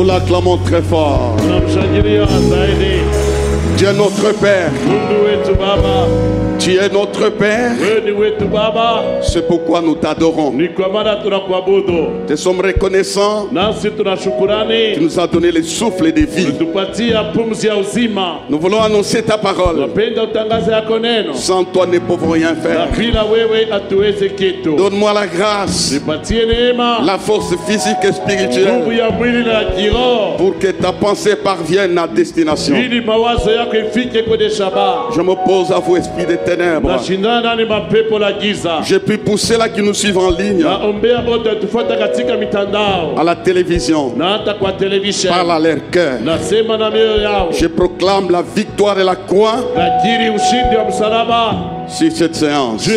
Nous l'acclamons très fort. Dieu notre Père. Tu es notre Père. C'est pourquoi nous t'adorons. Nous sommes reconnaissants. Tu nous as donné le souffle de vie. Nous voulons annoncer ta parole. Sans toi, nous ne pouvons rien faire. Donne-moi la grâce, la force physique et spirituelle pour que ta pensée parvienne à destination. Je m'oppose à vous, esprit des ténèbres. Je prie pour ceux-là qui nous suivent en ligne, à la télévision, parle à leur cœur. Je proclame la victoire et la croix sur cette séance.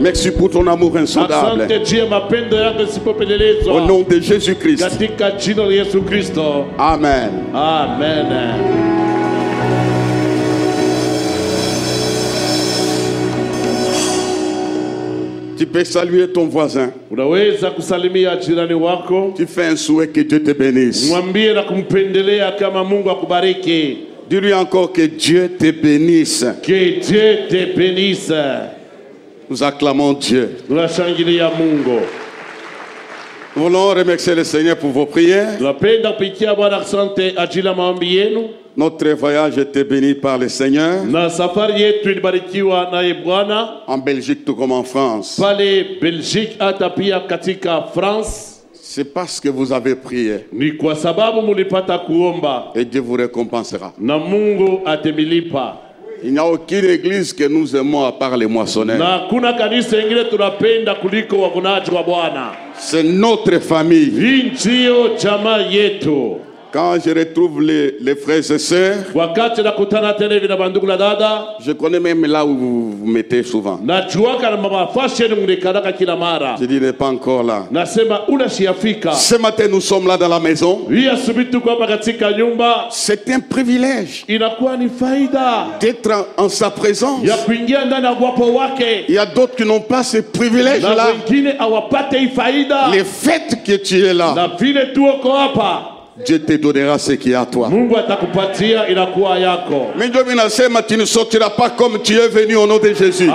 Merci pour ton amour insondable. Au nom de Jésus-Christ. Amen. Amen. Tu peux saluer ton voisin. Tu fais un souhait que Dieu te bénisse. Dis-lui encore que Dieu te bénisse. Que Dieu te bénisse. Nous acclamons Dieu. Nous voulons remercier le Seigneur pour vos prières. Notre voyage était béni par le Seigneur. En Belgique tout comme en France. C'est parce que vous avez prié. Et Dieu vous récompensera. Il n'y a aucune église que nous aimons à part les moissonneurs. C'est notre famille. Quand je retrouve les frères et sœurs, je connais même là où vous vous mettez souvent. Je dis, n'est pas encore là. Ce matin, nous sommes là dans la maison. C'est un privilège d'être en sa présence. Il y a d'autres qui n'ont pas ce privilège-là. Le fait que tu es là, Dieu te donnera ce qui est à toi. Mais tu ne sortiras pas comme tu es venu au nom de Jésus.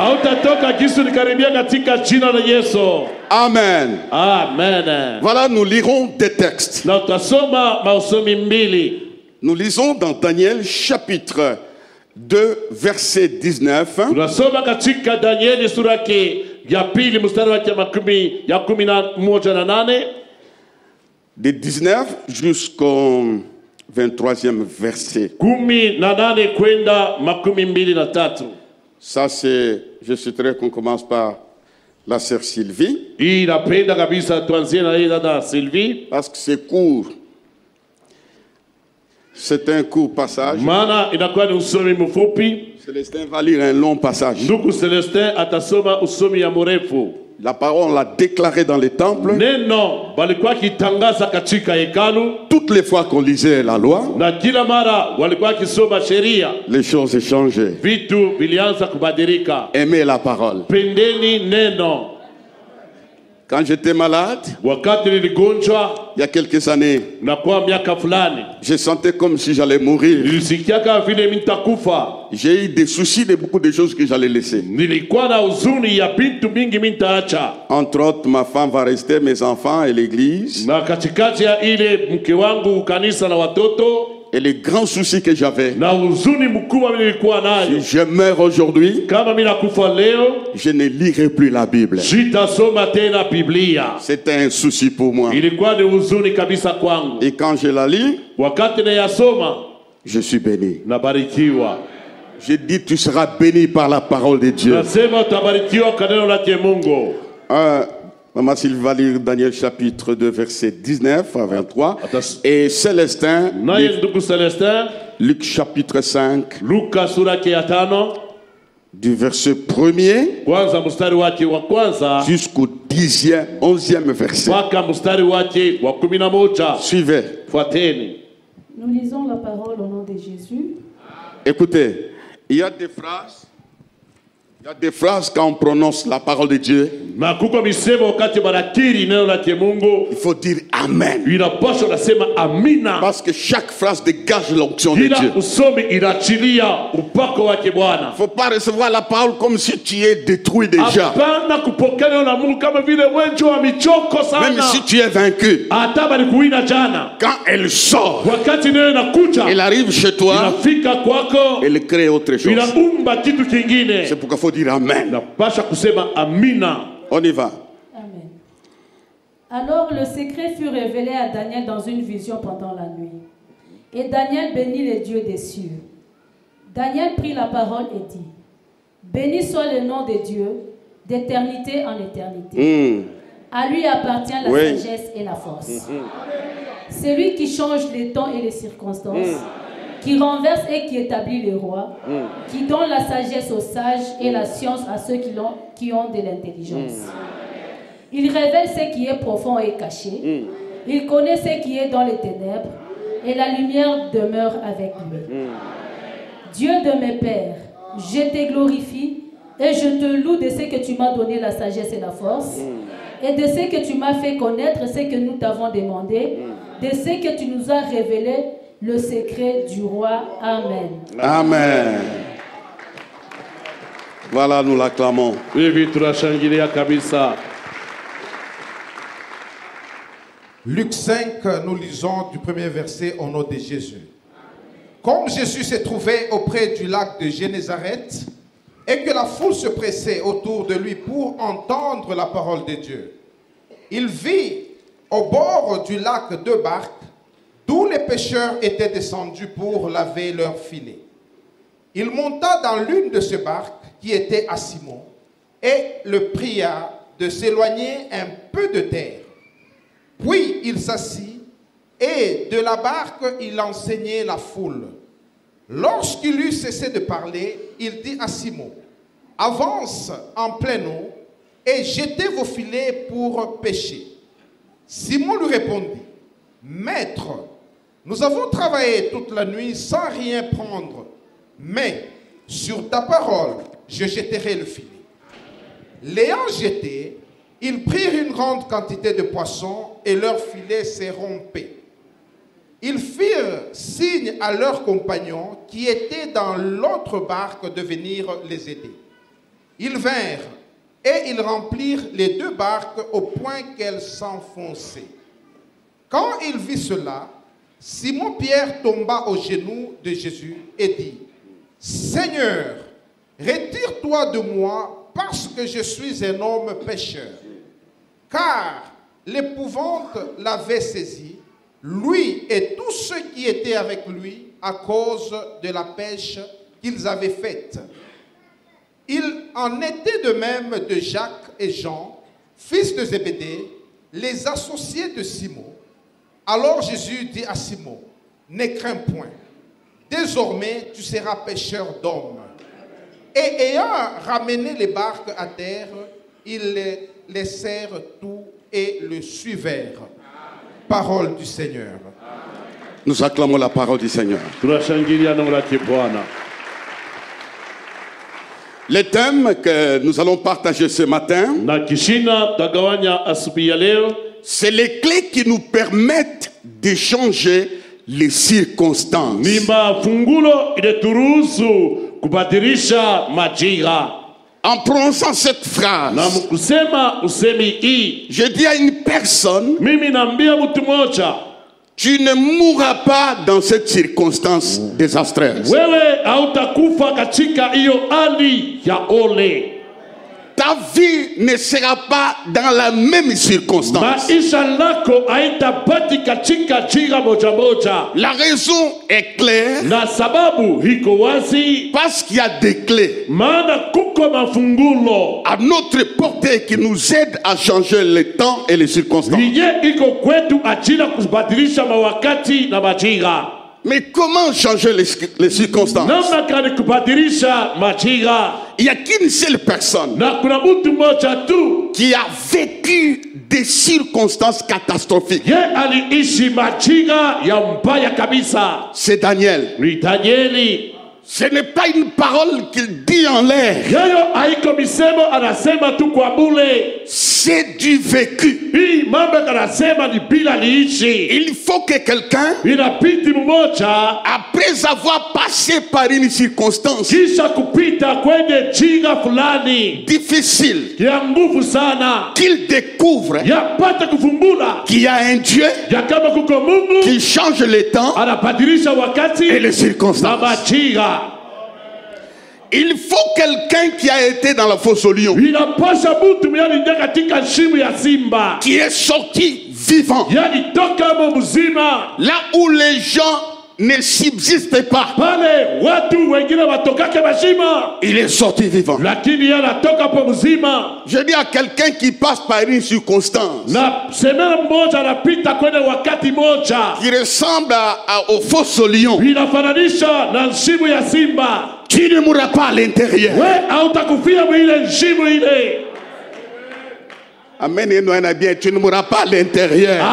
Amen. Amen. Voilà, nous lirons des textes. Nous lisons dans Daniel chapitre 2 verset 19. De 19 jusqu'au 23e verset. Ça c'est, je souhaiterais qu'on commence par la sœur Sylvie. Parce que c'est court. C'est un court passage. Célestin va lire un long passage. La parole l'a déclaré dans les temples. Toutes les fois qu'on lisait la loi, les choses changeaient. Aimez la parole. Quand j'étais malade, il y a quelques années, je sentais comme si j'allais mourir. J'ai eu des soucis de beaucoup de choses que j'allais laisser. Entre autres, ma femme va rester, mes enfants et l'église. Et les grands soucis que j'avais, si je meurs aujourd'hui, je ne lirai plus la Bible. C'était un souci pour moi. Et quand je la lis, je suis béni. J'ai dit, tu seras béni par la parole de Dieu. Maman Sylvie va lire Daniel chapitre 2 verset 19 à 23. Et Célestin, Luc chapitre 5, du verset 1er jusqu'au 11e verset. Suivez. Nous lisons la parole au nom de Jésus. Écoutez, il y a des phrases Il y a des phrases quand on prononce la parole de Dieu. Il faut dire Amen. Parce que chaque phrase dégage l'onction de Dieu. Il ne faut pas recevoir la parole comme si tu es détruit déjà. Même si tu es vaincu. Quand elle sort, elle arrive chez toi, elle crée autre chose. C'est pourquoi il faut dire Amen. On y va. Amen. Alors le secret fut révélé à Daniel dans une vision pendant la nuit. Et Daniel bénit les dieux des cieux. Daniel prit la parole et dit: Béni soit le nom de Dieu, d'éternité en éternité. À lui appartient la sagesse et la force. C'est lui qui change les temps et les circonstances, qui renverse et qui établit les rois, qui donne la sagesse aux sages et la science à ceux qui ont de l'intelligence. Il révèle ce qui est profond et caché. Il connaît ce qui est dans les ténèbres, et la lumière demeure avec lui. Dieu de mes pères, je te glorifie et je te loue de ce que tu m'as donné la sagesse et la force, et de ce que tu m'as fait connaître ce que nous t'avons demandé, de ce que tu nous as révélé, le secret du roi. Amen. Amen. Voilà, nous l'acclamons. Luc 5, nous lisons du premier verset au nom de Jésus. Comme Jésus s'est trouvé auprès du lac de Génézareth et que la foule se pressait autour de lui pour entendre la parole de Dieu, il vit au bord du lac 2 barques d'où les pêcheurs étaient descendus pour laver leurs filets. Il monta dans l'une de ces barques qui était à Simon et le pria de s'éloigner un peu de terre. Puis il s'assit et de la barque il enseignait la foule. Lorsqu'il eut cessé de parler, il dit à Simon: avance en pleine eau et jetez vos filets pour pêcher. Simon lui répondit: Maître, nous avons travaillé toute la nuit sans rien prendre, mais sur ta parole, je jetterai le filet. L'ayant jeté, ils prirent une grande quantité de poissons et leur filet s'est rompu. Ils firent signe à leurs compagnons qui étaient dans l'autre barque de venir les aider. Ils vinrent et ils remplirent les 2 barques au point qu'elles s'enfonçaient. Quand il vit cela, Simon-Pierre tomba aux genoux de Jésus et dit: Seigneur, retire-toi de moi parce que je suis un homme pécheur. Car l'épouvante l'avait saisi, lui et tous ceux qui étaient avec lui, à cause de la pêche qu'ils avaient faite. Il en était de même de Jacques et Jean, fils de Zébédée, les associés de Simon. Alors Jésus dit à Simon: ne crains point, désormais tu seras pêcheur d'hommes. Et ayant ramené les barques à terre, ils les laissèrent tout et le suivirent. Parole du Seigneur. Nous acclamons la parole du Seigneur. Le thème que nous allons partager ce matin, c'est les clés qui nous permettent de changer les circonstances. En prononçant cette phrase, je dis à une personne: tu ne mourras pas dans cette circonstance désastreuse. Ta vie ne sera pas dans la même circonstance. La raison est claire. Parce qu'il y a des clés à notre portée qui nous aident à changer le temps et les circonstances. Mais comment changer les circonstances? Il n'y a qu'une seule personne qui a vécu des circonstances catastrophiques. C'est Daniel. Ce n'est pas une parole qu'il dit en l'air. C'est du vécu. Il faut que quelqu'un, après avoir passé par une circonstance difficile, qu'il découvre qu'il y a un Dieu qui change les temps et les circonstances. Il faut quelqu'un qui a été dans la fosse au lion, qui est sorti vivant, là où les gens ne subsistaient pas. Il est sorti vivant. Je dis à quelqu'un qui passe par une circonstance qui ressemble au fosse au lion, tu ne mourras pas à l'intérieur. Amen. Tu ne mourras pas à l'intérieur.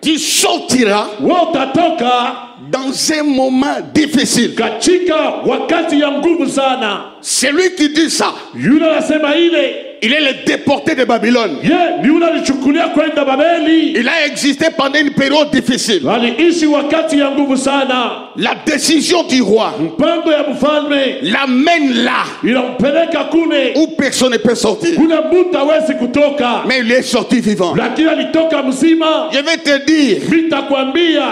Tu sortiras dans un moment difficile. C'est lui qui dit ça. Il est le déporté de Babylone. Il a existé pendant une période difficile. La décision du roi l'amène là où personne ne peut sortir. Mais il est sorti vivant. Je vais te dire,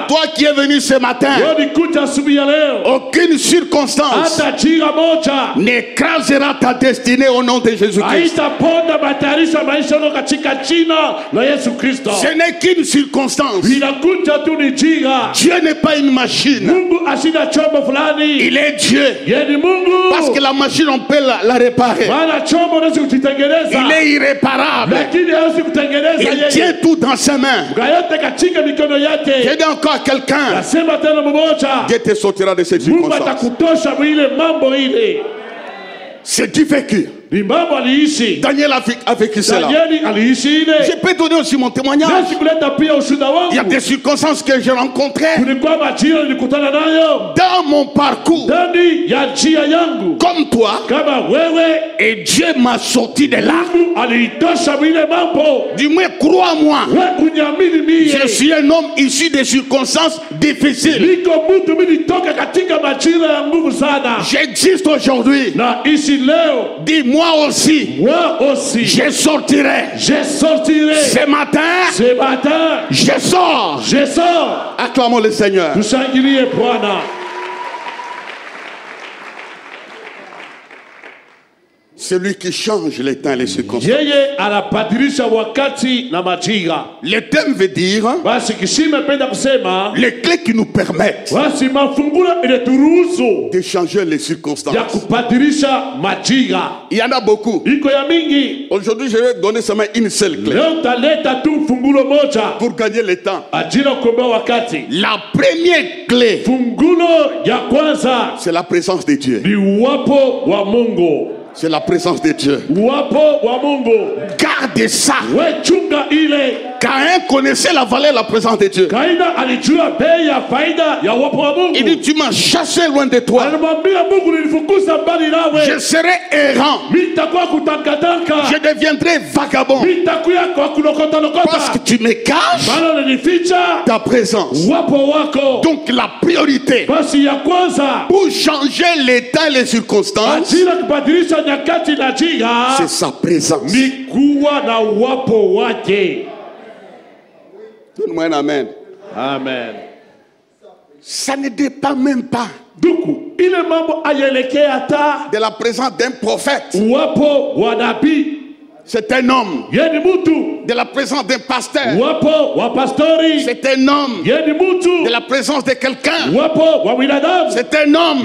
toi qui es venu ce matin, aucune circonstance n'écrasera ta destinée au nom de Jésus-Christ. Ce n'est qu'une circonstance. Dieu n'est pas une machine. Il est Dieu. Parce que la machine, on peut la réparer. Il est irréparable. Il tient tout dans ses mains. Je dis encore à quelqu'un, Dieu te sortira de cette circonstance. C'est du vécu. Daniel a vécu cela. Je peux donner aussi mon témoignage. Il y a des circonstances que j'ai rencontrées dans mon parcours, comme toi, et Dieu m'a sorti de là. Du moins, crois-moi, je suis un homme issu des circonstances difficiles. J'existe aujourd'hui. Dis-moi, moi aussi, je sortirai. Ce matin, je sors. Acclamons le Seigneur. C'est lui qui change les temps et les circonstances. Le thème veut dire les clés qui nous permettent de changer les circonstances. Il y en a beaucoup. Aujourd'hui, je vais donner seulement une seule clé pour gagner le temps. La première clé, c'est la présence de Dieu. C'est la présence de Dieu. Gardez ça. Caïn connaissait la valeur de la présence de Dieu. Il dit, tu m'as chassé loin de toi. Je serai errant. Je deviendrai vagabond. Parce que tu me caches ta présence. Donc la priorité pour changer l'état et les circonstances, c'est sa présence. Donne-moi un amen. Amen. Ça ne dépend même pas de la présence d'un prophète. C'est un homme. De la présence d'un pasteur. C'est un homme. De la présence de quelqu'un. C'est un homme.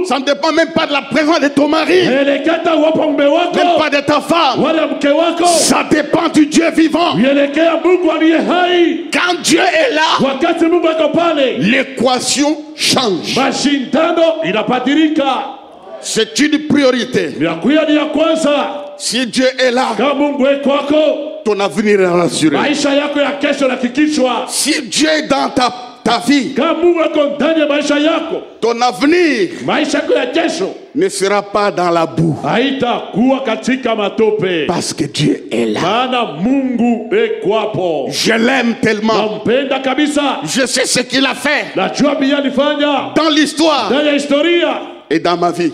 Ça ne dépend même pas de la présence de ton mari. Même pas de ta femme. Ça dépend du Dieu vivant. Quand Dieu est là, l'équation change. C'est une priorité. Si Dieu est là, ton avenir est rassuré. Si Dieu est dans ta vie, ton avenir ne sera pas dans la boue. Parce que Dieu est là. Je l'aime tellement. Je sais ce qu'il a fait dans l'histoire et dans ma vie.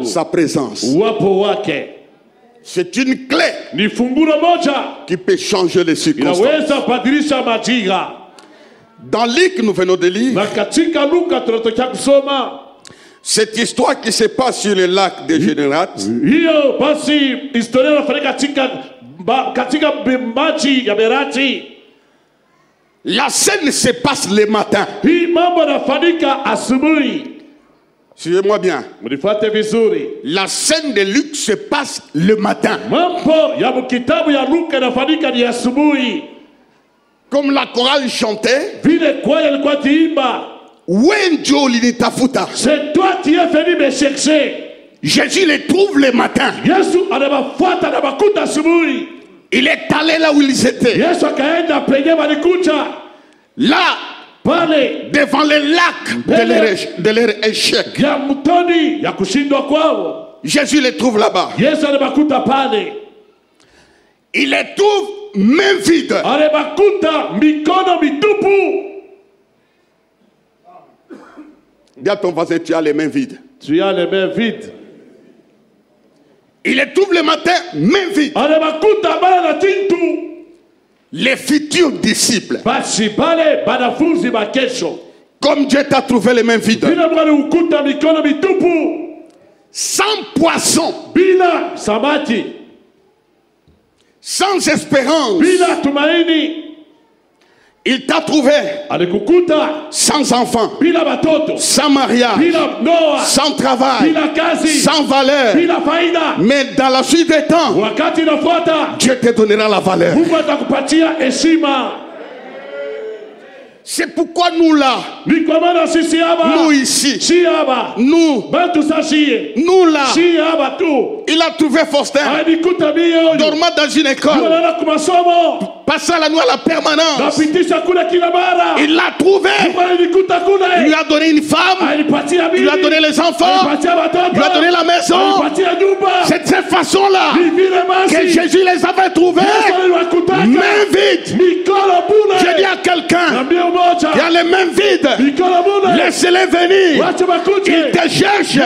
Sa présence. C'est une clé qui peut changer les circonstances. Dans Luc, nous venons de lire cette histoire qui se passe sur le lac de Générat. La scène se passe le matin. Suivez-moi bien. La scène de Luc se passe le matin. Comme la chorale chantait, c'est toi qui es venu me chercher. Jésus les trouve le matin. Il est allé là où ils étaient. Là, devant le lac de leur échec. Jésus les trouve là-bas. Il les trouve main vide. Dis à ton voisin, tu as les mains vides. Tu as les mains vides. Il les trouve le matin main vide. Les futurs disciples. Comme Dieu t'a trouvé les mains vides. Sans poisson. Sans espérance. Il t'a trouvé sans enfant, sans mariage, sans travail, sans valeur. Mais dans la suite des temps, Dieu te donnera la valeur. C'est pourquoi nous là, nous ici, nous là, il a trouvé Faustin dormant dans une école, passant la nuit à la permanence. Il l'a trouvé, il lui a donné une femme, il lui a donné les enfants, il lui a donné la maison. C'est de cette façon là que Jésus les avait trouvés main vide. Je dis à quelqu'un, il y a les mains vides, laissez-les venir. Il te cherche,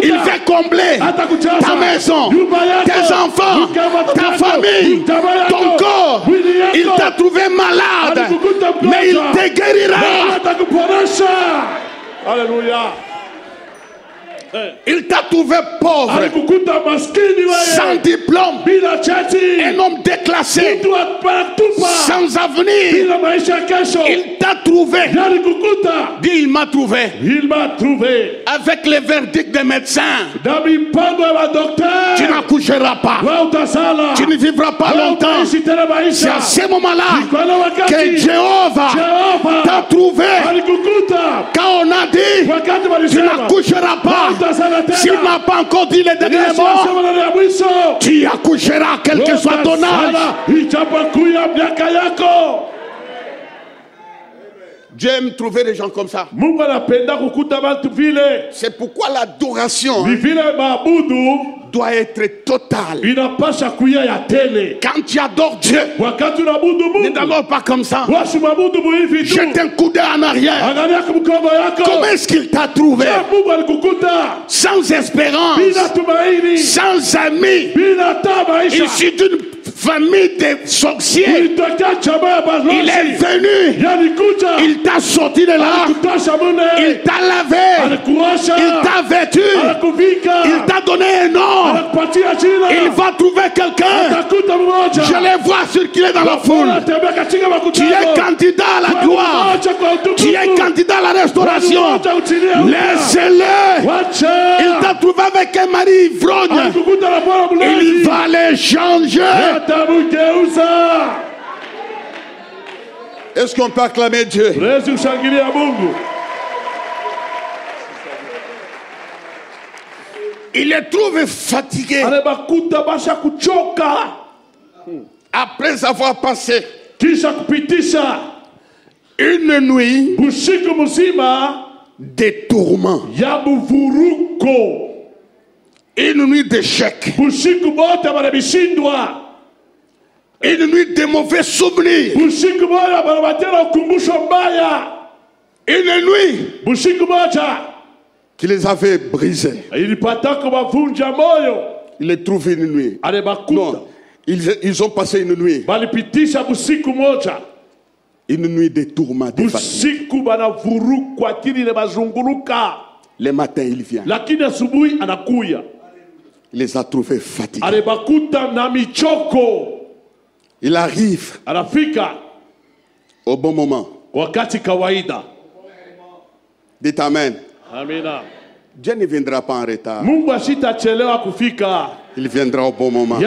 il veut combler ta maison, tes enfants, ta famille, ton corps. Il t'a trouvé malade, mais il te guérira. Alléluia. Il t'a trouvé pauvre, sans diplôme, un homme déclassé, sans avenir. Il t'a trouvé. Dis, il m'a trouvé. Il m'a trouvé. Avec les verdicts des médecins, tu n'accoucheras pas, tu ne vivras pas longtemps. C'est à ce moment-là que Jéhovah t'a trouvé. Quand on a dit, tu n'accoucheras pas, s'il n'a pas encore dit les derniers mots, tu accoucheras quel que soit ton âge. Dieu aime trouver des gens comme ça. C'est pourquoi l'adoration doit être totale. Quand tu adores Dieu, ne t'adore pas comme ça. Jette un coup d'œil en arrière. Comment est-ce qu'il t'a trouvé? Sans espérance, sans amis, issu d'une famille de sorciers. Il est venu, il t'a sorti de là, il t'a lavé, il t'a vêtu, il t'a donné un nom. Il va trouver quelqu'un. Je les vois circuler dans la foule. Tu es candidat à la gloire, tu es candidat à la restauration. Laissez-le. Il t'a trouvé avec un mari ivrogne, il va les changer. Est-ce qu'on peut acclamer Dieu? Il les trouve fatigués. Après avoir passé Une nuit des tourments. Une nuit d'échec. Une nuit de mauvais souvenirs. Une nuit qui les avait brisés. Il les trouve une nuit. Non, ils ont passé une nuit. Une nuit de tourments. Le matin, il vient. Il les a trouvés fatigués. Il arrive au bon moment. Dites Amen. Amina. Dieu ne viendra pas en retard. Il viendra au bon moment. Je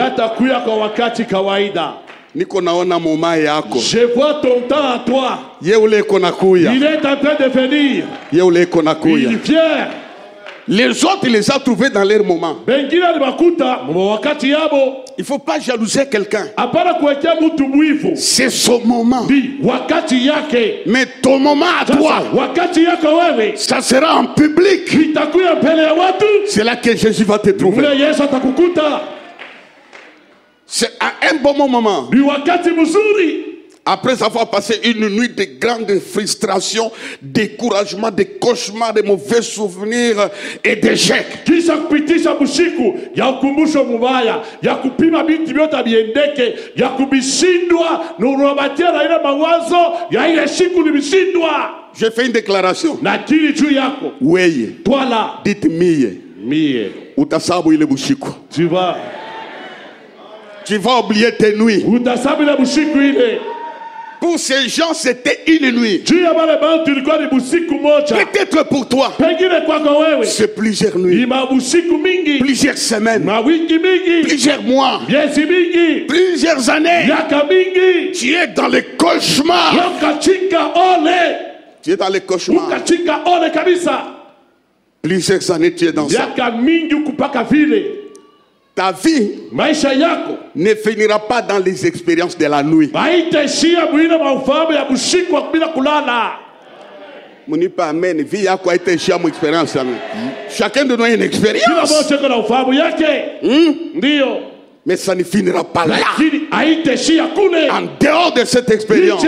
vois ton temps à toi. Il est en train de venir. Il vient. Les autres, il les a trouvés dans leur moment. Il ne faut pas jalouser quelqu'un. C'est son moment. Mais ton moment à toi, ça sera en public. C'est là que Jésus va te trouver. C'est à un bon moment. Après avoir passé une nuit de grande frustration, découragement, de cauchemars, de mauvais souvenirs et d'échecs. Je fais une déclaration. Oui. Toi là. Dites mie. Tu vas oublier tes nuits. Pour ces gens, c'était une nuit. Peut-être pour toi, c'est plusieurs nuits, plusieurs semaines, plusieurs mois, plusieurs années. Tu es dans les cauchemars. Tu es dans les cauchemars. Plusieurs années, tu es dans ça. Ta vie ne finira pas dans les expériences de la nuit. Amen. Vie a quoi été chez mon expérience. Chacun de nous a une expérience. Mais ça ne finira pas là. En dehors de cette expérience,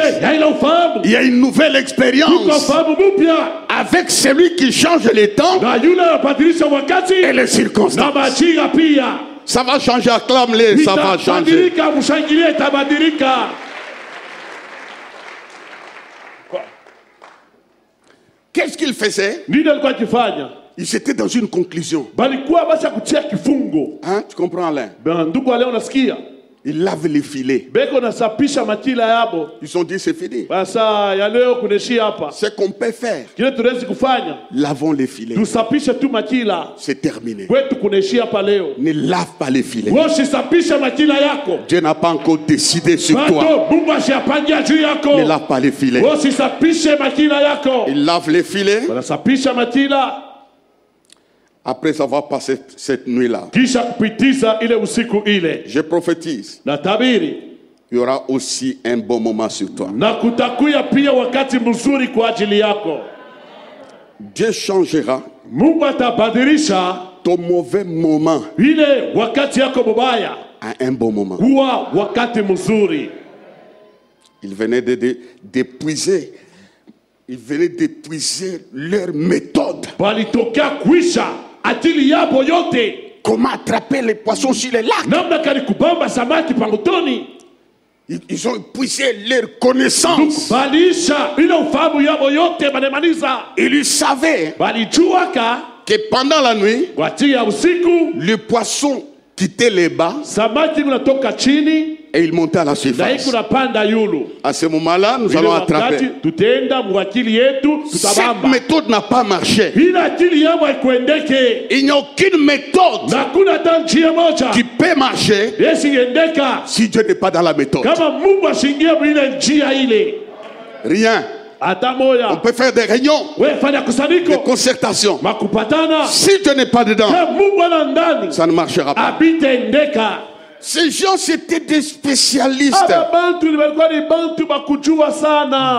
il y a une nouvelle expérience avec celui qui change les temps et les circonstances. Ça va changer, acclame-les, ça va changer. Qu'est-ce qu'il faisait? Ils étaient dans une conclusion. Hein, tu comprends, Alain? Ils lavent les filets. Ils ont dit c'est fini. Ce qu'on peut faire, lavons les filets. C'est terminé. Ne lave pas les filets. Dieu n'a pas encore décidé sur toi. Ne lave pas les filets. Il lave les filets. Après avoir passé cette nuit-là, je prophétise, il y aura aussi un bon moment sur toi. Dieu changera ton mauvais moment à un bon moment. Il venait d'épuiser. Ils venaient d'épuiser leur méthode. Comment attraper les poissons sur les lacs? Ils ont épuisé leur connaissance. Ils savaient que pendant la nuit, le poisson quittait les bas et il montait à la surface. À ce moment-là, nous allons attraper. Cette méthode n'a pas marché. Il n'y a aucune méthode qui peut marcher si Dieu n'est pas dans la méthode. Rien. On peut faire des réunions, des concertations. Si Dieu n'est pas dedans, ça ne marchera pas. Ces gens c'était des spécialistes.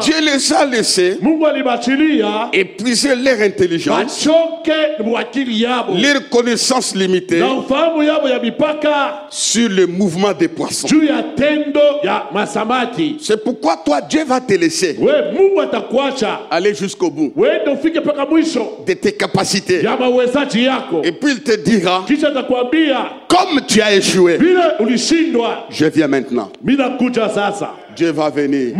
Dieu les a laissés épuiser leur intelligence, leur connaissance limitée sur le mouvement des poissons. C'est pourquoi toi Dieu va te laisser aller jusqu'au bout de tes capacités. Et puis il te dira, comme tu as échoué, je viens maintenant. Dieu va venir.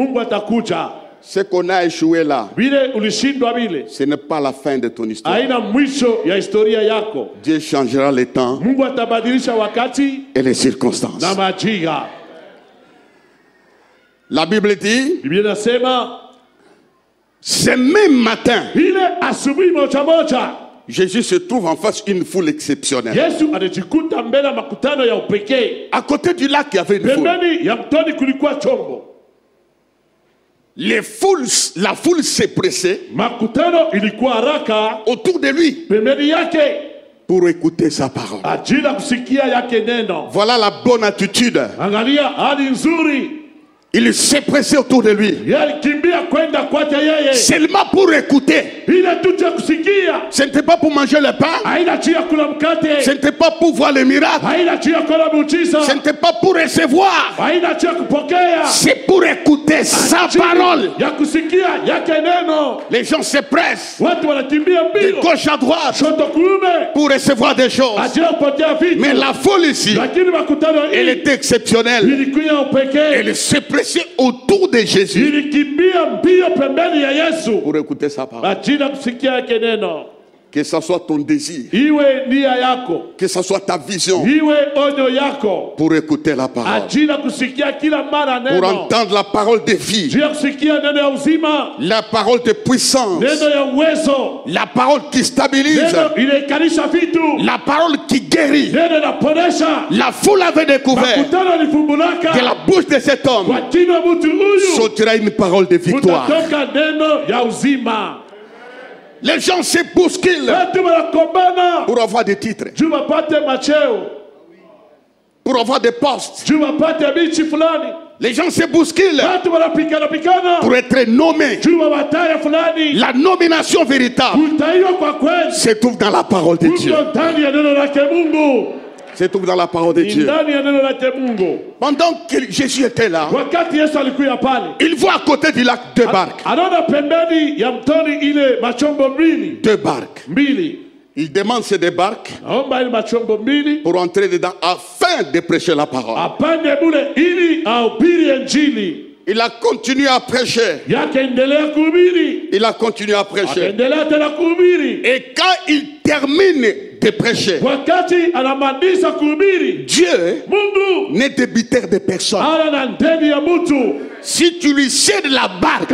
Ce qu'on a échoué là, ce n'est pas la fin de ton histoire. Dieu changera les temps et les circonstances. La Bible dit, ce même matin, Jésus se trouve en face d'une foule exceptionnelle. À côté du lac, il y avait une foule. La foule s'est pressée autour de lui pour écouter sa parole. Voilà la bonne attitude. Il s'est pressé autour de lui seulement pour écouter. Ce n'était pas pour manger le pain, ce n'était pas pour voir les miracles, ce n'était pas pour recevoir, c'est pour écouter sa parole. Les gens se pressent de gauche à droite pour recevoir des choses, mais la foule ici, elle était exceptionnelle. Elle s'est pressée autour de Jésus pour écouter sa parole. Que ce soit ton désir, que ce soit ta vision, pour écouter la parole, pour entendre la parole de vie, la parole de puissance, la parole qui stabilise, la parole qui guérit. La foule avait découvert que la bouche de cet homme sortira une parole de victoire. Les gens se bousculent pour avoir des titres, pour avoir des postes. Les gens se bousculent pour être nommés. La nomination véritable se trouve dans la parole de Dieu. Se trouve dans la parole de Dieu. Pendant que Jésus était là, il voit à côté du lac deux barques. Deux barques. Il demande ces deux barques pour entrer dedans afin de prêcher la parole. Il a continué à prêcher. Il a continué à prêcher. Et quand il termine de prêcher, Dieu n'est débiteur de personne. Si tu lui cèdes la barque,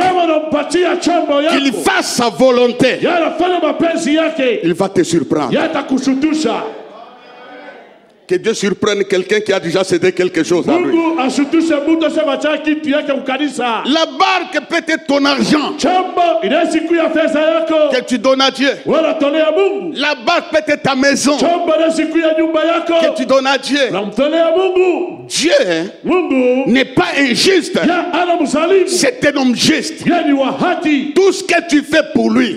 qu'il fasse sa volonté, il va te surprendre. Que Dieu surprenne quelqu'un qui a déjà cédé quelque chose à lui. La barque peut être ton argent que tu donnes à Dieu. La barque peut être ta maison que tu donnes à Dieu. Dieu n'est pas injuste. C'est un homme juste. Tout ce que tu fais pour lui,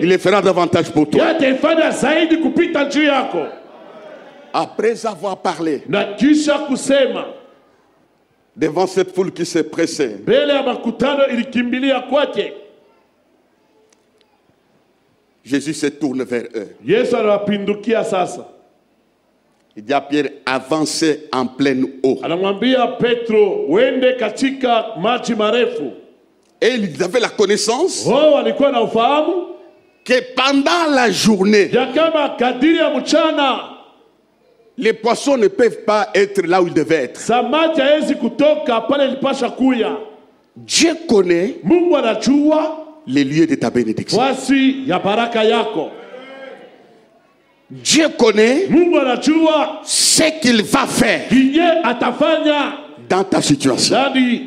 il le fera davantage pour toi. Après avoir parlé devant cette foule qui s'est pressée, Jésus se tourne vers eux. Il dit à Pierre, avancez en pleine eau. Et ils avaient la connaissance que pendant la journée, les poissons ne peuvent pas être là où ils devaient être. Dieu connaît les lieux de ta bénédiction. Dieu connaît ce qu'il va faire dans ta situation.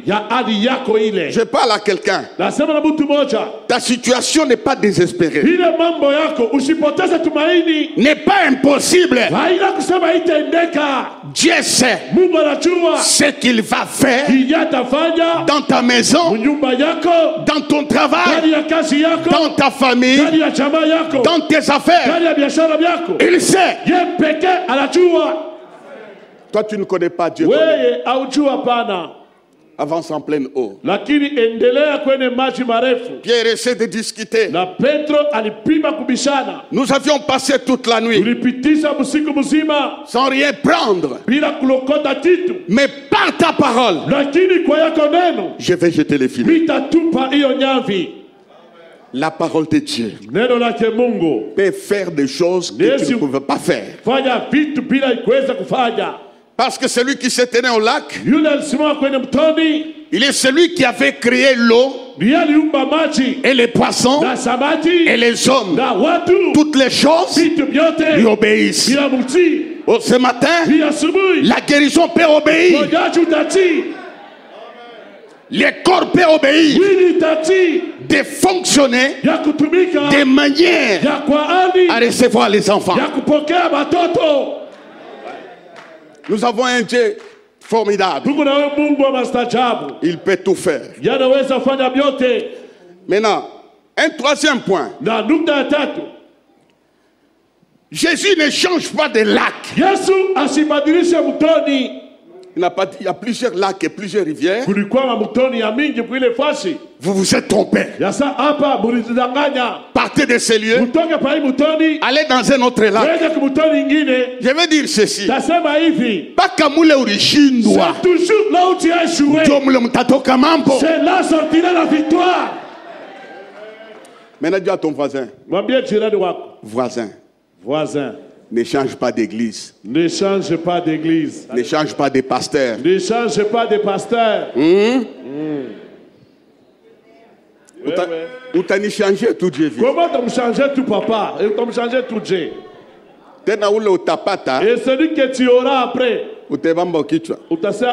Je parle à quelqu'un. Ta situation n'est pas désespérée. N'est pas impossible. Dieu sait ce qu'il va faire dans ta maison, dans ton travail, dans ta famille, dans tes affaires. Il sait. Toi, tu ne connais pas Dieu. Avance en pleine eau. Pierre essaie de discuter. Nous avions passé toute la nuit sans rien prendre. Mais par ta parole, je vais jeter les filets. La parole de Dieu peut faire des choses que tu ne pouvais pas faire. Parce que celui qui se tenait au lac, il est celui qui avait créé l'eau et les poissons et les hommes. Toutes les choses lui obéissent. Oh, ce matin, la guérison peut obéir. Les corps peuvent obéir. De fonctionner de manière à recevoir les enfants. Nous avons un Dieu formidable. Il peut tout faire. Maintenant, un troisième point. Jésus ne change pas de lac. Il n'a pas dit, il y a plusieurs lacs et plusieurs rivières. Vous vous êtes trompé. Partez de ces lieux. Allez dans un autre lac. Je vais dire ceci. Pas Kamoule origine. C'est toujours là où tu as échoué. C'est là sortira la victoire. Maintenant dis à ton voisin. Voisin. Ne change pas d'église. Ne change pas d'église. Ne change pas de pasteur. Ne change pas de pasteur. Ou t'as ni changé tout Dieu. Comment t'as changé tout papa? Et t'as changé tout Dieu. Et celui que tu auras après. Ou t'es bamba kichwa. Ou t'as dit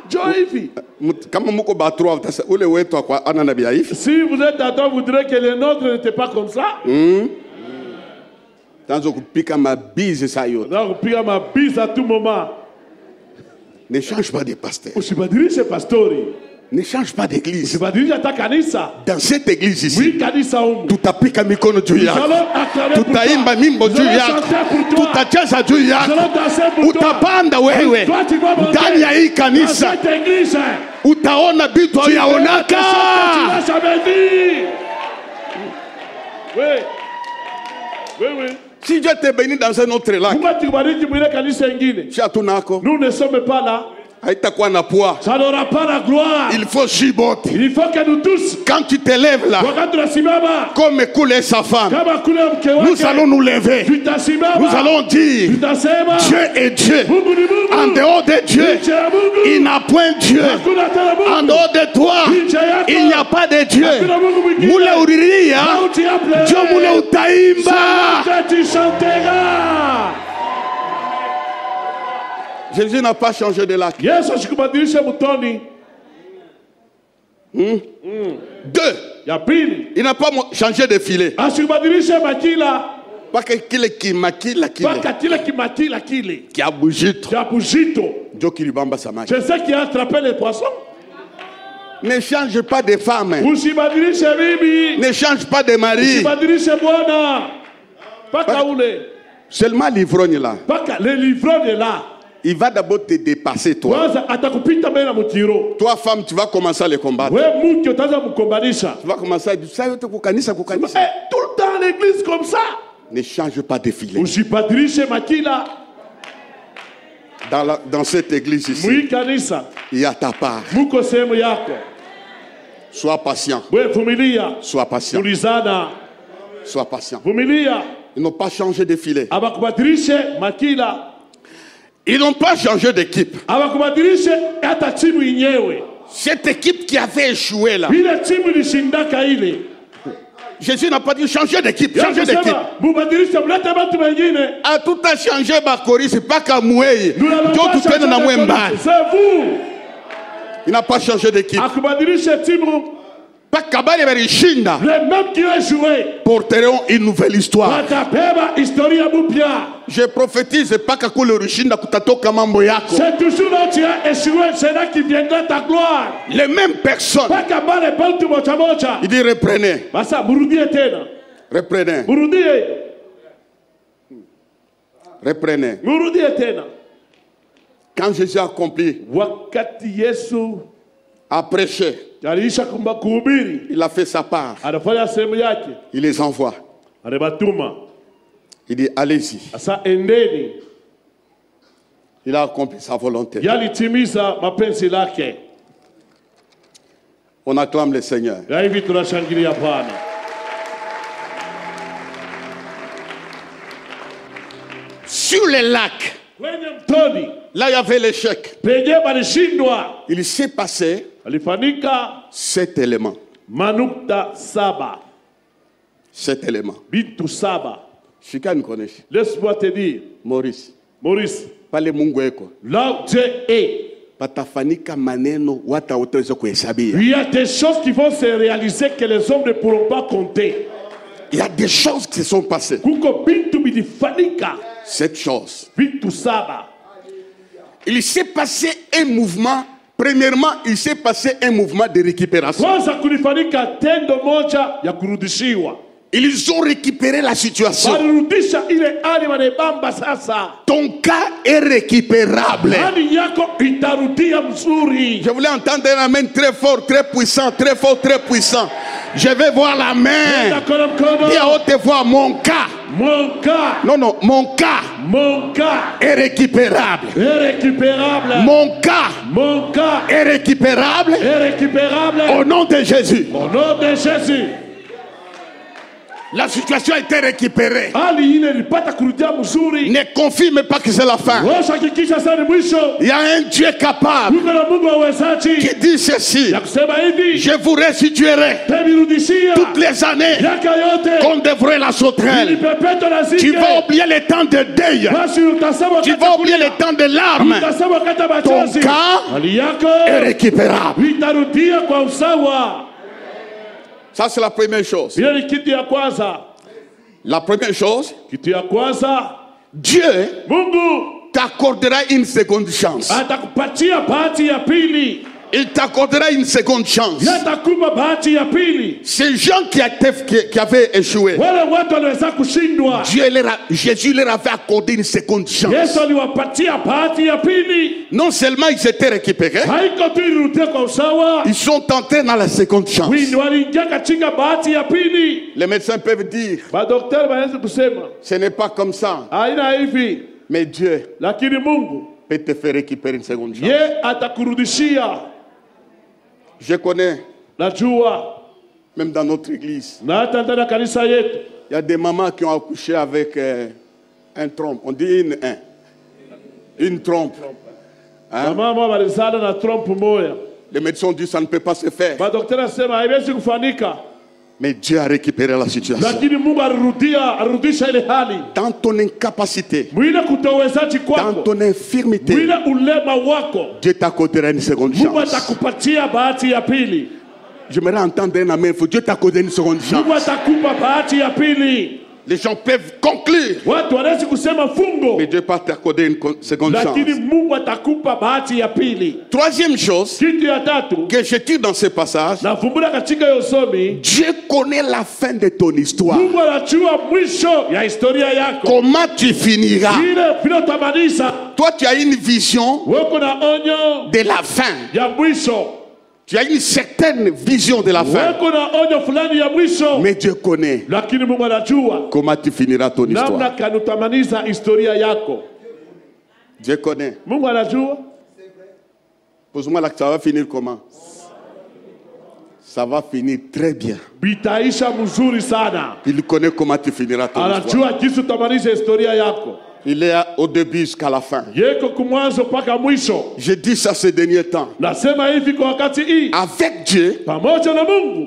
Joifi. Si vous êtes d'accord, vous direz que les nôtres n'étaient pas comme ça. Ma bise à tout moment. Ne change pas de pasteur. Ne change pas d'église. Dans cette église ici, tout a pris comme icône du yak. Tout a imba mimbo du yak. Tout a jaza du yak. Utapanda wewe. Ndani ya hii kanisa. Utaona vitu yaonaka. Oui. Si Dieu t'est béni dans un autre lac, nous ne sommes pas là. Ça n'aura pas la gloire. Il faut chiboter. Il faut que nous tous, quand tu te lèves là, comme coulait sa femme, nous allons nous lever. Nous allons dire Dieu est Dieu. En dehors de Dieu, il n'a point Dieu. En dehors de toi, il n'y a pas de Dieu. Moule uriria, Dieu moule utaimba. Tu chanteras. Jésus n'a pas changé de lac. Deux. Il n'a pas changé de filet. Pas qu'il qui maquille. Qui a bougito. C'est ça qui a attrapé les poissons. Ne change pas de femme. Ne change pas de mari. Seulement l'ivrogne là. Le livrogne là. Il va d'abord te dépasser toi. Toi femme, tu vas commencer à les combattre. Tu vas commencer à dire ça, tout le temps l'église comme ça. Ne change pas de filet. Dans cette église ici, il y a ta part. Sois patient. Sois patient. Sois patient. Ils n'ont pas changé de filet. Ils n'ont pas changé d'équipe. Cette équipe qui avait échoué là. Jésus n'a pas dit changer d'équipe. Changer d'équipe. A tout a changé Bakori, c'est pas qu'à Moué. C'est vous. Il n'a pas changé d'équipe. Les mêmes qui ont joué porteront une nouvelle histoire. Je prophétise pas que le Rushinda kutatoka mambo yako. C'est toujours là tu as échoué, c'est là qui viendra ta gloire. Les mêmes personnes. Il dit reprenez. Reprenez. Reprenez. Quand Jésus a accompli, a prêché, il a fait sa part. Il les envoie. Il dit allez-y. Il a accompli sa volonté. On acclame le Seigneur. Sur les lacs, là il y avait l'échec. Il s'est passé 7 éléments. 7 éléments. Chika nous connaît. Laisse-moi te dire, Maurice. Là où Dieu est, il y a des choses qui vont se réaliser que les hommes ne pourront pas compter. Il y a des choses qui se sont passées. Cette chose. Il s'est passé un mouvement. Premièrement, il s'est passé un mouvement de récupération. Ils ont récupéré la situation. Ton cas est récupérable. Je voulais entendre un amen très fort, très puissant, très fort, très puissant. Je vais voir la main. Et à haute voix, mon cas. Non, mon cas est récupérable. Mon cas est récupérable. Au nom de Jésus. La situation a été récupérée. Ne confirme pas que c'est la fin. Il y a un Dieu capable qui dit ceci: je vous restituerai toutes les années qu'on devrait la sauterelle. Tu vas oublier le temps de deuil. Tu vas oublier le temps de larmes. Ton cas est récupérable. Ça, c'est la première chose. La première chose, Dieu t'accordera une seconde chance. Il t'accordera une seconde chance. Ces gens qui avaient échoué, Jésus leur avait accordé une seconde chance. Non seulement ils étaient récupérés, ils sont entrés dans la seconde chance. Les médecins peuvent dire, ce n'est pas comme ça. Mais Dieu peut te faire récupérer une seconde chance. Je connais, même dans notre église, il y a des mamans qui ont accouché avec un trompe. On dit une trompe. Hein? Les médecins ont dit ça ne peut pas se faire. Mais Dieu a récupéré la situation. Dans ton incapacité, dans ton infirmité, Dieu t'accordera une seconde chance. J'aimerais entendre un amen. Dieu t'accordera une seconde chance. Les gens peuvent conclure, mais Dieu peut t'accorder une seconde chance. Troisième chose que je tire dans ce passage, Dieu connaît la fin de ton histoire. Comment tu finiras? Toi, tu as une vision de la fin. Tu as une certaine vision de la fin. Mais Dieu connaît comment tu finiras ton histoire. Dieu connaît. Pose-moi là que ça va finir comment? Ça va finir très bien. Il connaît comment tu finiras ton histoire. Il est au début jusqu'à la fin. Je dis ça ces derniers temps. Avec Dieu,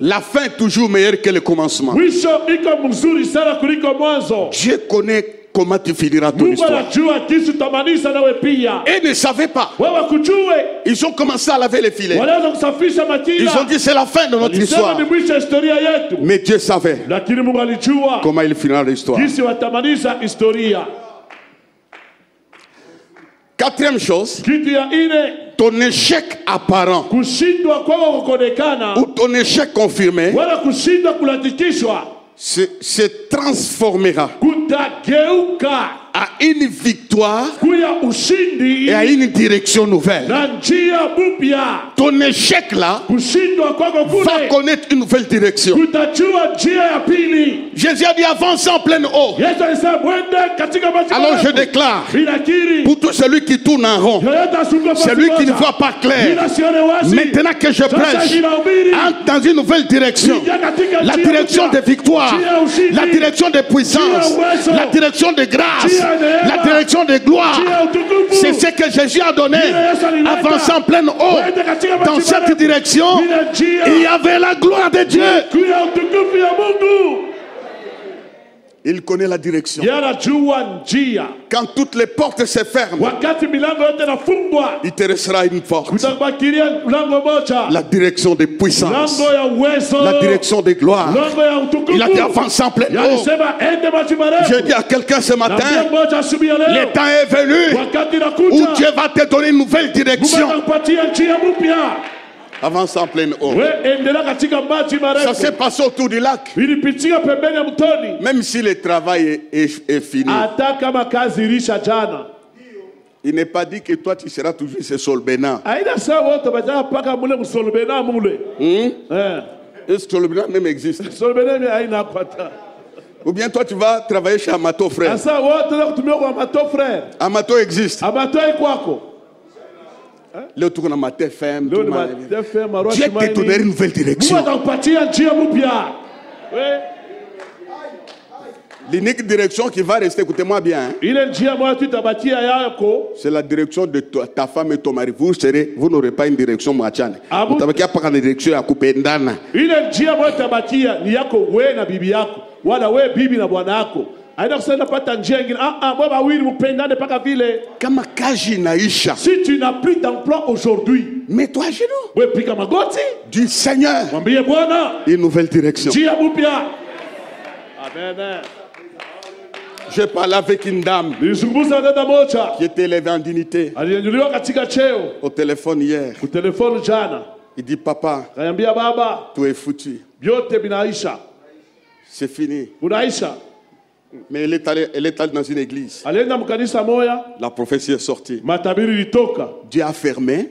la fin est toujours meilleure que le commencement. Dieu connaît comment tu finiras ton histoire. Et ils ne savaient pas. Ils ont commencé à laver les filets. Ils ont dit c'est la fin de notre histoire. Mais Dieu savait comment il finira l'histoire. Quatrième chose, ton échec apparent ou ton échec confirmé se transformera à une victoire et à une direction nouvelle. Ton échec là va connaître une nouvelle direction. Jésus a dit avance en pleine eau. Alors je déclare pour tout celui qui tourne en rond, celui qui ne voit pas clair, maintenant que je prêche, entre dans une nouvelle direction. La direction des victoires, la direction des puissances, la direction des grâces, la direction de gloire. C'est ce que Jésus a donné. Avance en pleine eau. Dans cette direction, il y avait la gloire de Dieu. Il connaît la direction. Quand toutes les portes se ferment, il te restera une porte. La direction des puissances, la direction des gloires. Il a dit avance en pleine eau. Je dis à quelqu'un ce matin, le temps est venu où Dieu va te donner une nouvelle direction. Avance en pleine eau. Ça s'est passé autour du lac. Même si le travail est fini, il n'est pas dit que toi tu seras toujours ce Solbena. Est-ce que Solbena même existe? Ou bien toi tu vas travailler chez Amato Frère. Amato existe. Le tour dans ma TFM. Dieu te donner une nouvelle direction. L'unique direction qui va rester, écoutez-moi bien, c'est la direction de ta femme et ton mari. Vous n'aurez pas une direction moitiane. Vous n'avez pas une direction à couper d'ana. Si tu n'as plus d'emploi aujourd'hui, mets-toi à genoux. Du Seigneur, une nouvelle direction. Je parlais avec une dame qui était élevée en dignité au téléphone hier. Il dit papa, tout est foutu. C'est fini. Mais elle est allée dans une église. La prophétie est sortie. Dieu a fermé.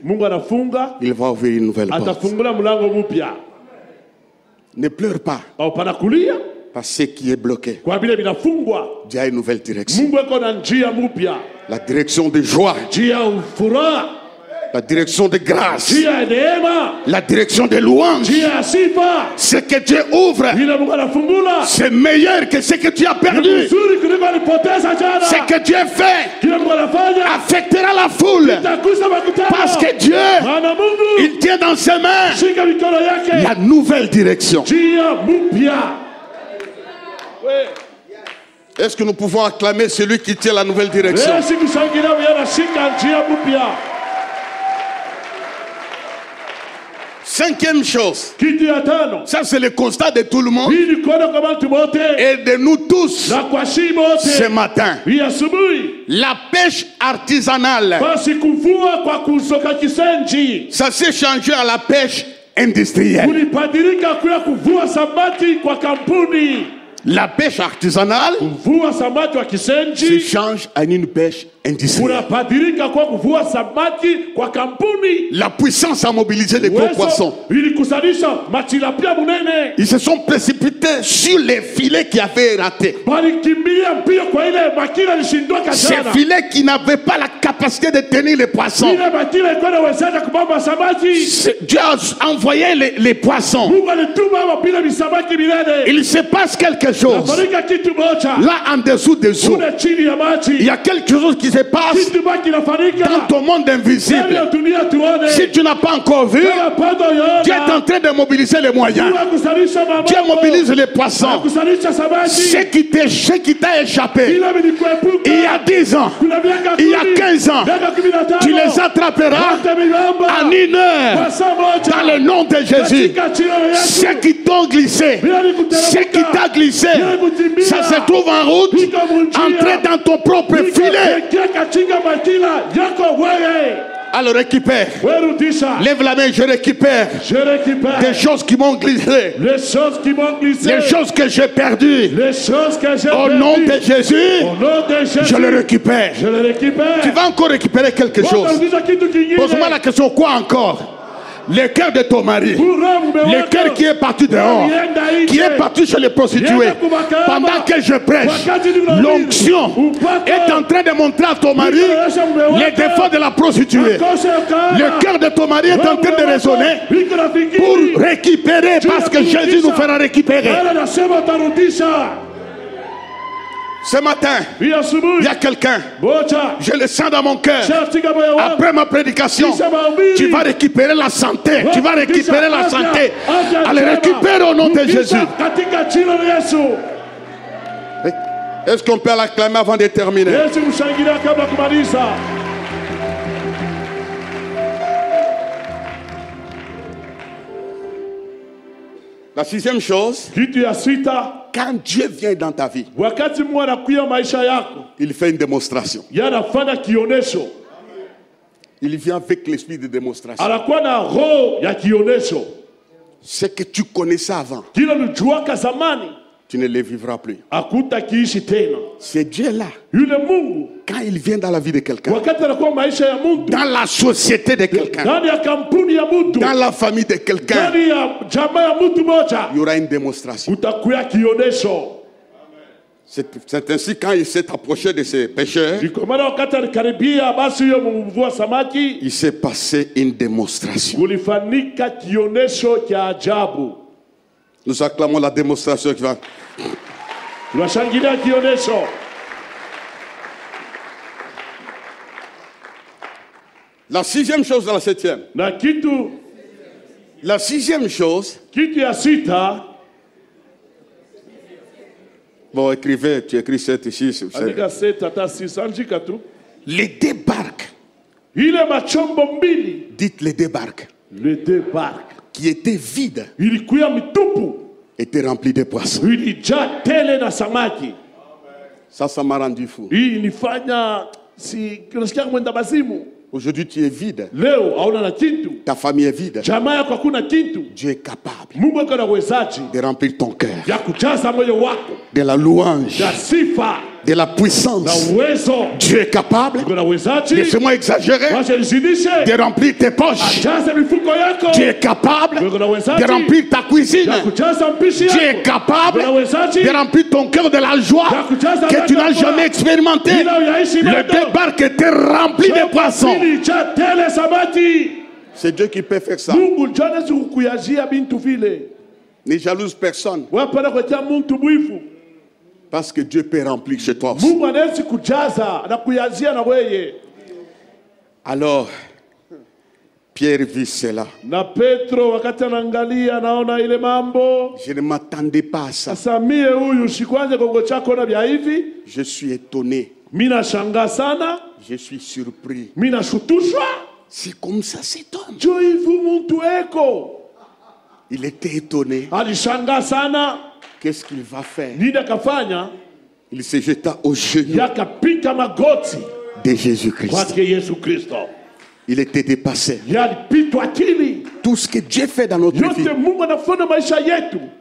Il va ouvrir une nouvelle porte. Ne pleure pas. Parce que ce qui est bloqué, Dieu a une nouvelle direction. La direction de joie. La direction de grâce. La direction de louange. Ce que Dieu ouvre, c'est meilleur que ce que tu as perdu. Ce que Dieu fait affectera la foule. Parce que Dieu, il tient dans ses mains la nouvelle direction. Est-ce que nous pouvons acclamer celui qui tient la nouvelle direction? Cinquième chose, ça c'est le constat de tout le monde et de nous tous ce matin. La pêche artisanale, ça s'est changé à la pêche industrielle. La pêche artisanale se change à une pêche industrielle. La puissance a mobilisé les gros poissons. Ils se sont précipités sur les filets qui avaient raté. Ces filets qui n'avaient pas la capacité de tenir les poissons. Dieu a envoyé les poissons. Il se passe quelque chose. Là en dessous des eaux, il y a quelque chose qui se passe dans ton monde invisible, si tu n'as pas encore vu, Dieu est en train de mobiliser les moyens. Dieu mobilise les poissons. Ce qui t'a échappé il y a 10 ans, il y a 15 ans, tu les attraperas en 1 heure dans le nom de Jésus. Ce qui t'ont glissé, ce qui t'a glissé, ça se trouve en route, entré dans ton propre filet. Alors récupère. Lève la main, je récupère. Des choses qui m'ont glissé. Les choses que j'ai perdues. Au nom de Jésus, je les récupère. Tu vas encore récupérer quelque chose. Pose-moi la question, quoi encore? Le cœur de ton mari, le cœur qui est parti dehors, qui est parti chez les prostituées. Pendant que je prêche, l'onction est en train de montrer à ton mari les défauts de la prostituée. Le cœur de ton mari est en train de résonner pour récupérer, parce que Jésus nous fera récupérer. Ce matin, il y a quelqu'un, je le sens dans mon cœur. Après ma prédication, tu vas récupérer la santé. Tu vas récupérer la santé. Allez, récupère au nom de Jésus. Est-ce qu'on peut l'acclamer avant de terminer? La 6e chose, quand Dieu vient dans ta vie, il fait une démonstration. Il vient avec l'esprit de démonstration. Ce que tu connaissais avant, tu ne le vivras plus. C'est Dieu là. Quand il vient dans la vie de quelqu'un, dans la société de quelqu'un, dans la famille de quelqu'un, il y aura une démonstration. C'est ainsi, quand il s'est approché de ces pêcheurs, il s'est passé une démonstration. Nous acclamons la démonstration qui va. La 6e chose dans la 7e. La 6e chose. Bon, écrivez, tu écris 7 ici. Les deux barques. Dites les deux barques. Les deux barques. Qui étaient vides. Étaient remplis de poissons. Ça m'a rendu fou. Aujourd'hui, tu es vide. Ta famille est vide. Dieu est capable de remplir ton cœur de la louange, de la puissance. Dieu est capable, laissez-moi exagérer, de remplir tes poches. Dieu est capable de remplir ta cuisine. Dieu est capable de remplir ton cœur de la joie que tu n'as jamais expérimenté. Le débarque était rempli de poissons. C'est Dieu qui peut faire ça. Ne jalouse personne. Parce que Dieu peut remplir chez toi aussi. Alors, Pierre vit cela. Je ne m'attendais pas à ça. Je suis étonné. Je suis surpris. C'est comme ça cet homme. Il était étonné. Qu'est-ce qu'il va faire? Il se jeta aux genoux de Jésus-Christ. Il était dépassé. Tout ce que Dieu fait dans notre vie,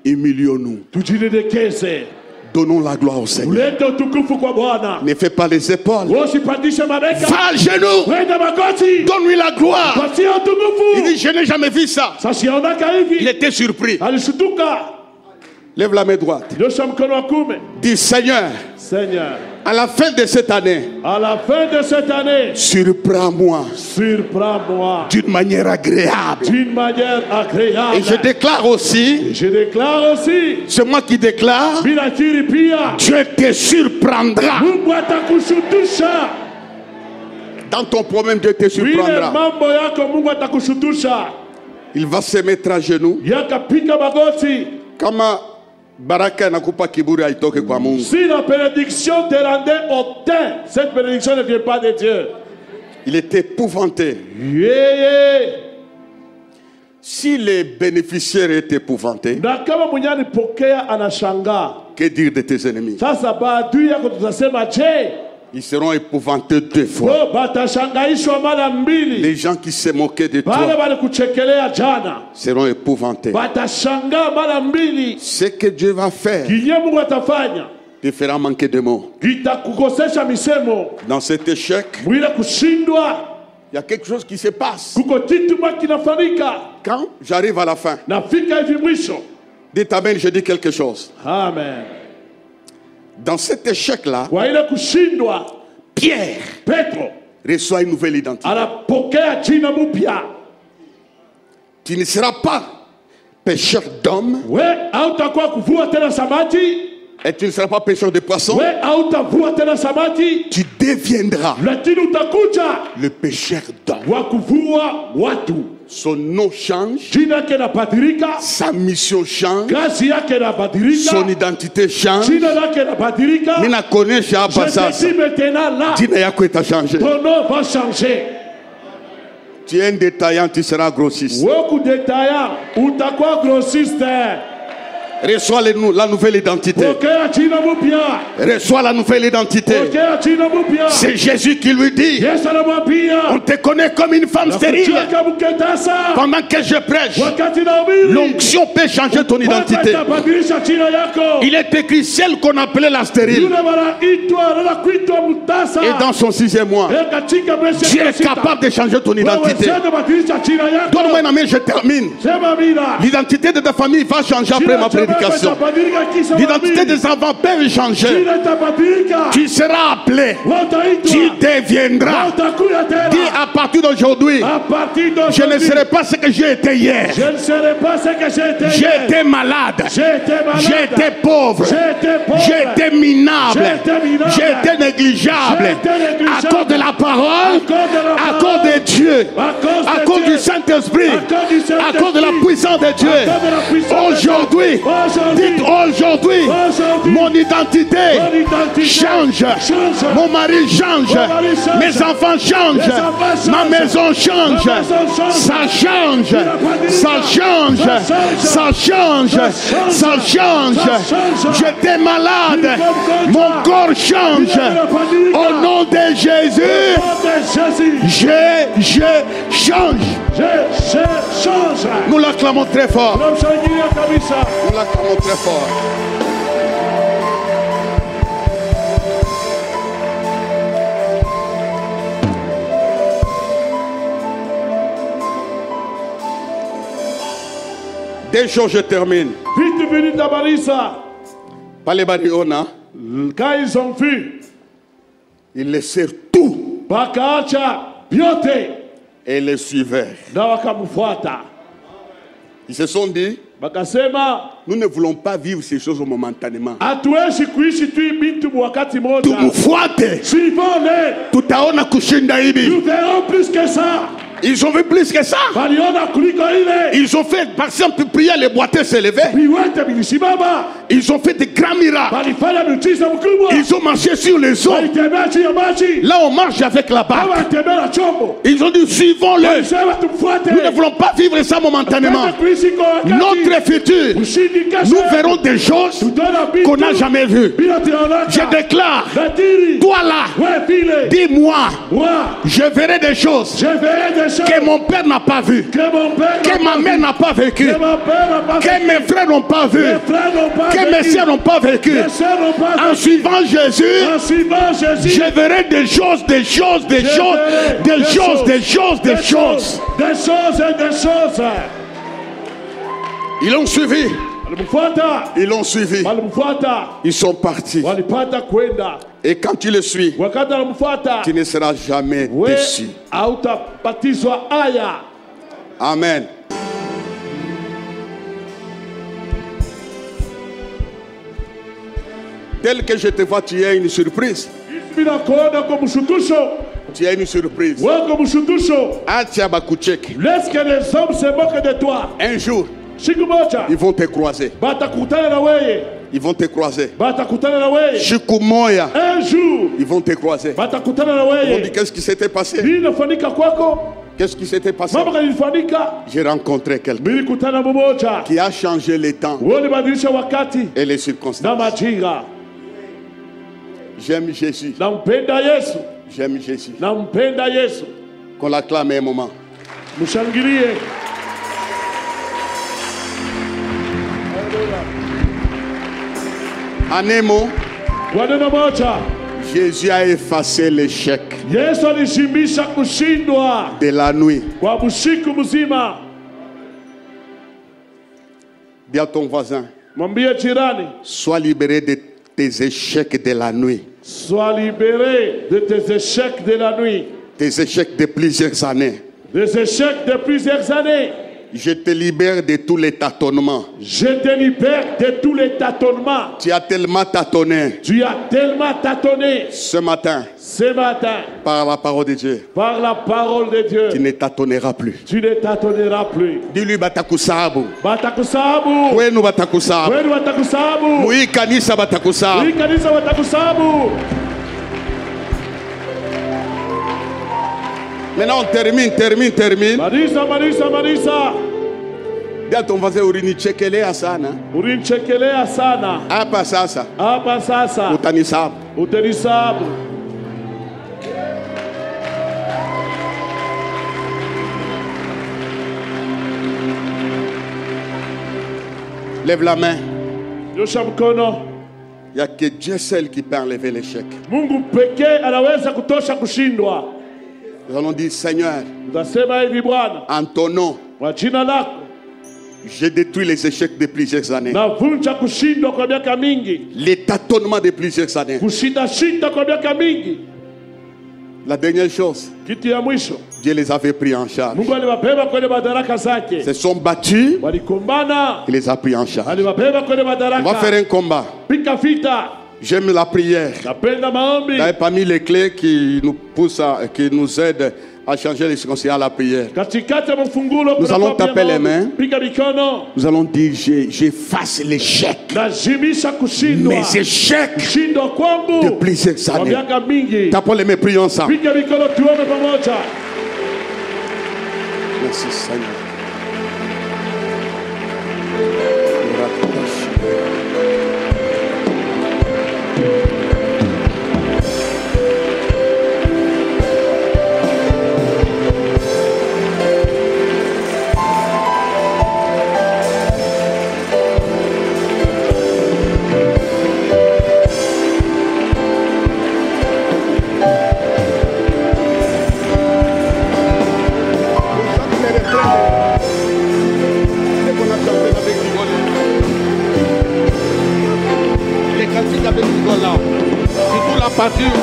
humilions-nous. Donnons la gloire au Seigneur. Ne fais pas les épaules. Va à genoux. Donne-lui la gloire. Il dit, je n'ai jamais vu ça. Il était surpris. Lève la main droite. Dis, Seigneur, à la fin de cette année, surprends-moi d'une manière agréable. Et je déclare aussi, c'est moi qui déclare, Dieu te surprendra Dans ton problème, Dieu te surprendra. Il va se mettre à genoux. Kama baraka nakupa kiburi haitoke kwa Mungu. Si la bénédiction te rendait hautain, cette bénédiction ne vient pas de Dieu. Il est épouvanté. Si les bénéficiaires étaient épouvantés, que dire de tes ennemis? Ils seront épouvantés 2 fois. Les gens qui se moquaient de toi seront épouvantés. Ce que Dieu va faire te fera manquer de mots. Dans cet échec, il y a quelque chose qui se passe. Quand j'arrive à la fin, dites Amen, je dis quelque chose. Amen. Dans cet échec-là, Pierre reçoit une nouvelle identité. Tu ne seras pas pêcheur d'hommes. Et tu ne seras pas pêcheur de poissons. Tu deviendras le pêcheur d'hommes. Son nom change. Sa mission change. Son identité change. Nina connaît ton nom va changer. Tu es un détaillant, tu seras grossiste. Reçois la nouvelle identité. Reçois la nouvelle identité. C'est Jésus qui lui dit: on te connaît comme une femme stérile. Pendant que je prêche, l'onction peut changer ton identité. Il est écrit celle qu'on appelait la stérile. Et dans son 6e mois, Dieu est capable de changer ton identité. Donne-moi une main, je termine. L'identité de ta famille va changer après ma prédication. L'identité des enfants peut changer. Tu seras appelé. Tu deviendras. Dis à partir d'aujourd'hui, je ne serai pas ce que j'ai été hier. J'ai été malade. J'ai été pauvre. J'ai été minable. J'ai été négligeable. À cause de la parole, à cause de Dieu, à cause du Saint-Esprit, à cause de la puissance de Dieu. Aujourd'hui, dites aujourd'hui, mon identité change, mon mari change, mes enfants changent, ma maison change, ça change, ça change, ça change, ça change. J'étais malade, mon corps change. Au nom de Jésus, je change. Nous l'acclamons très fort. Nous l'acclamons très fort. Dès que je termine. Pas les bariona. Quand ils ont vu, ils laissèrent tout. Et les suivaient. Ils se sont dit: nous ne voulons pas vivre ces choses momentanément. Nous verrons plus que ça. Ils ont vu plus que ça. Ils ont fait, par exemple, prier, les boiteux s'élever. Ils ont fait des grands miracles. Ils ont marché sur les eaux. Là, on marche avec la barque. Ils ont dit: suivons-le. Nous ne voulons pas vivre ça momentanément. Notre futur, nous verrons des choses qu'on n'a jamais vues. Je déclare: toi là, dis-moi, je verrai des choses que mon père n'a pas vues, que ma mère n'a pas vécu, que mes frères n'ont pas vu, que mes sœurs n'ont pas vécu. En suivant Jésus, je verrai des choses, des choses, des choses, des choses, des choses, des choses. Ils l'ont suivi. Ils l'ont suivi. Ils sont partis. Et quand tu le suis, tu ne seras jamais déçu. Amen. Tel que je te vois, tu es une surprise. Tu as une surprise. Laisse que les hommes se moquent de toi. Un jour, ils vont te croiser. Ils vont te croiser. Un jour, ils vont te croiser. Ils vont dire qu'est-ce qui s'était passé? Qu'est-ce qui s'était passé? J'ai rencontré quelqu'un qui a changé les temps et les circonstances. J'aime Jésus. J'aime Jésus. Qu'on l'acclame un moment. En un mot, Jésus a effacé l'échec de la nuit. Dis à ton voisin, sois libéré de tes échecs de la nuit. Sois libéré de tes échecs de la nuit. Tes échecs de plusieurs années. Des échecs de plusieurs années. Je te libère de tous les tâtonnements. Je te libère de tous les tâtonnements. Tu as tellement tâtonné. Tu as tellement tâtonné. Ce matin. Par la parole de Dieu. Par la parole de Dieu. Tu ne tâtonneras plus. Tu ne tâtonneras plus. Dis-lui batakusabu. Batakusabu. Kwenu batakusabu. Kwenu batakusabu. Mui kanisa batakusabu. Mui kanisa batakusabu. Maintenant on termine. Marisa. Dis à ton voisin, urinichekelea sana. Urinichekelea sana. Hapa sasa. Utanisabu. Lève la main. Nyosha mkono. Il n'y a que Dieu seul qui peut enlever l'échec. Mungu pekee anaweza kutosha kushindwa. Nous allons dire, Seigneur, en ton nom, j'ai détruit les échecs de plusieurs années. Les tâtonnements de plusieurs années. La dernière chose, Dieu les avait pris en charge. Ils se sont battus, il les a pris en charge. On va faire un combat. J'aime la prière. Parmi les clés qui nous poussent, qui nous aident à changer les circonstances à la prière. Nous allons taper les mains. Nous allons dire, j'efface l'échec. Mes échecs de plusieurs années. Tapons les mains, prions ensemble. Merci Seigneur.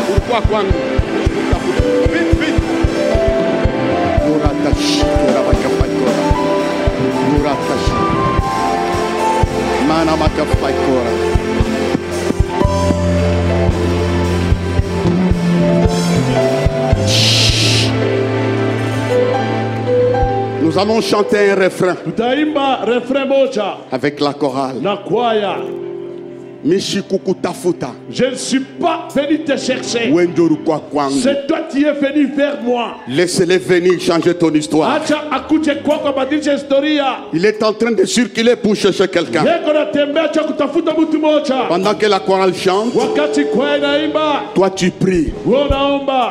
Pourquoi kwangu? Vite. Muratashi, Rabakapaikora. Muratashi. Mana Makapaikora. Nous allons chanter un refrain. Avec la chorale. Je ne suis pas venu te chercher. C'est toi qui es venu vers moi. Laisse-les venir changer ton histoire. Il est en train de circuler pour chercher quelqu'un. Pendant que la chorale chante, toi tu pries.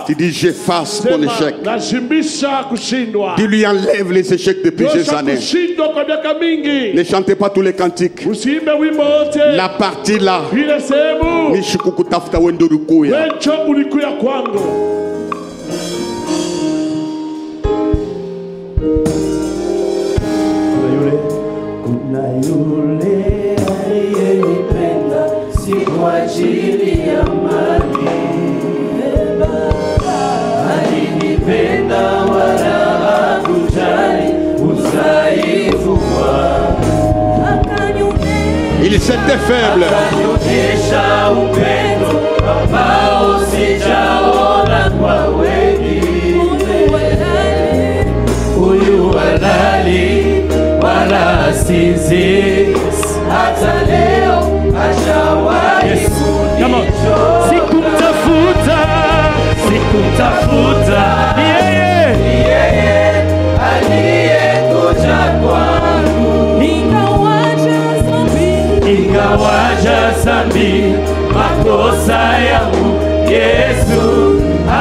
Tu dis j'efface ton échec. Tu lui enlèves les échecs de plusieurs années. Ne chantez pas tous les cantiques. La partie là. Nishikukutafuta wendo rukuya. Kuna yule aliyenipenda si kwa ajili ya mali. Alinipenda wala hakujali udhaifu wangu. Il s'était faible. Akanionyesha upendo ambao sija sikumtafuta, ni yeye aliyekuja kwangu. Ingawaja dhambi makosa yangu, Yesu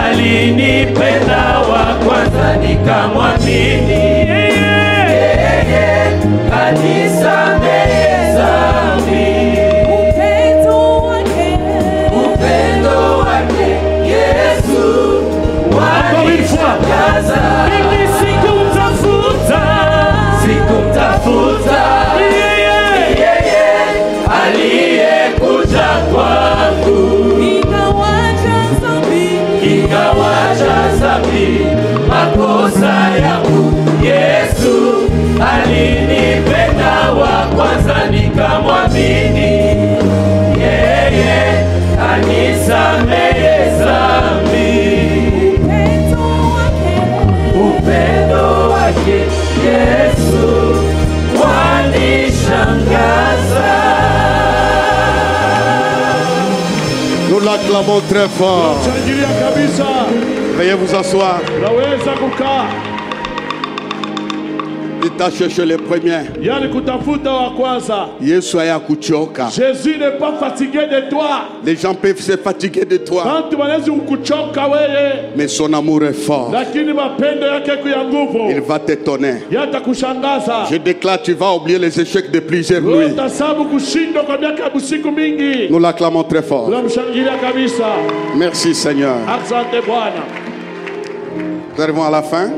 alinipenda wa kwanza, nikamwamini yeye kanisamehe dhambi. Upendo wake Yesu wanishangaza. Mimi sikumtafuta, yeye aliyekuja kwangu. Ingawaja dhambi makosa yangu, Yesu alinipenda wa kwanza, nikamwamini yeye anisamehe dhambi. Upendo wake Yesu wanishangaza. Nous l'acclamons très fort. Veuillez vous asseoir. Il t'a cherché les premiers. Jésus n'est pas fatigué de toi. Les gens peuvent se fatiguer de toi, mais son amour est fort. Il va t'étonner. Je déclare, tu vas oublier les échecs de plusieurs nuits. Nous l'acclamons très fort. Merci Seigneur. Nous arrivons à la fin.